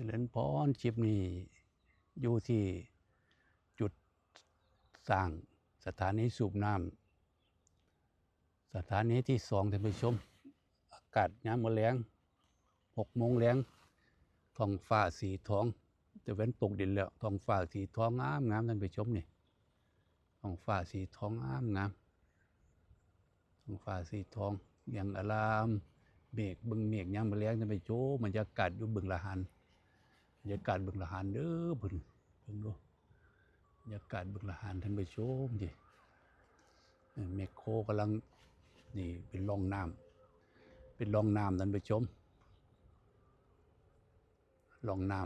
เจริญพรชิปนี้อยู่ที่จุดสร้างสถานีสูบน้ำสถานีที่2ท่านผู้ชมอากาศยามมื้อแลง6 โมงแลงท้องฟ้าสีทองจะเว้นตกดินแล้วท้องฟ้าสีทองงามท่านผู้ชมนี่ท้องฟ้าสีทองงามท้องฟ้าสีทองอย่างอลามเมฆบึงเมฆยามมื้อแลงท่านผู้ชมบรรยากาศอยู่บึงละหันบรรยากาศบึงละหันเด้อเพิ่นดูบรรยากาศบึงละหันท่านผู้ชมดิแมคโครกำลังนี่เป็นร่องน้ำท่านผู้ชมร่องน้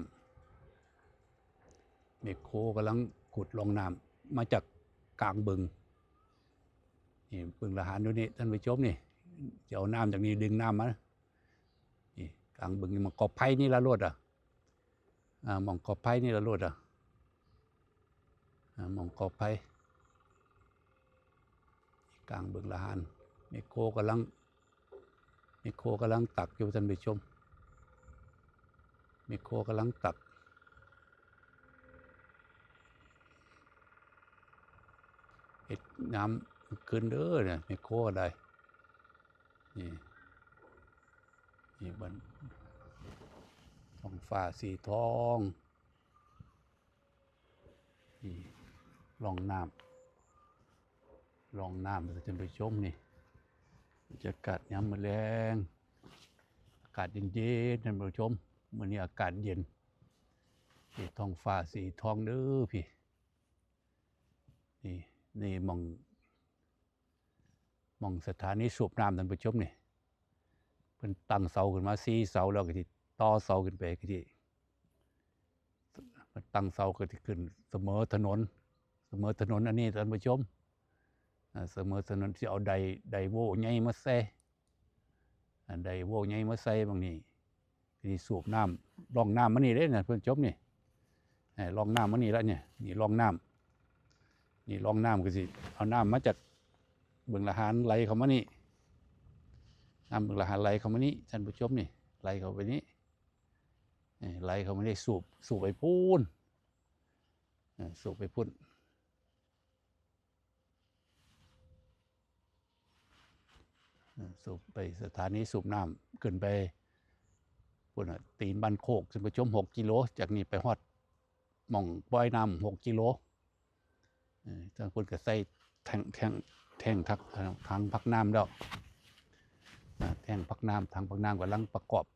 ำแมคโครกำลังขุดร่องน้ำมาจากกลางบึงนี่บึงละหันดูนี่ท่านผู้ชมนี่จะเอาน้ำจากนี้ดึงน้ำมานี่กลางบึงมันกอไผ่นี่ละรวดมองกอไผ่นี่ละรวดมองกอไผ่กลางบึงละหันแมคโครกำลังตักอยู่ท่านผู้ชมแมคโครกำลังตักเห็ดน้ำขึ้นเด้อเนี่ยแมคโครอะไรนี่บนท้องฟ้าสีทองนี่ร่องน้ำท่านผู้ชมนี่บรรยากาศยามมื้อแลงอากาศเย็นๆท่านผู้ชมมื้อนี้อากาศเย็นนี่ท้องฟ้าสีทองเด้อพี่นี่มองสถานีสูบน้ำท่านผู้ชมนี่เพิ่นตั้งเสาขึ้นมา4 เสาแล้วก็สิต่อเสาขึ้นไปก็สิมันตั้งเสาก็สิขึ้นเสมอถนนอันนี้ท่านผู้ชมเสมอถนนสิเอาไดโวใหญ่มาใส่ไดโวใหญ่มาใส่บางนี้สิสูบน้ำร่องน้ำมานี่เด้นะเพิ่นจบนี่ร่องน้ำมานี่แล้วเนี่ยนี่ร่องน้ำก็สิเอาน้ำมาจากบึงละหันไหลเข้ามานี่น้ำบึงละหันไหลเข้ามานี่ท่านผู้ชมนี่ไหลเข้าไปนี้ไหลเข้ามานี่สูบไปพูนสูบไปพุ่นสูบไปสถานีสูบน้ำขึ้นไปพุ่นตีนบ้านโคกท่านผู้ชม6 กิโลจากนี้ไปฮอดหม่องปล่อยน้ำ6 กิโลท่านพุ่นก็ใส่แท่งทักทางพักน้ำแล้วแท่งพักน้ำทางพักน้ำกำลังประกอบ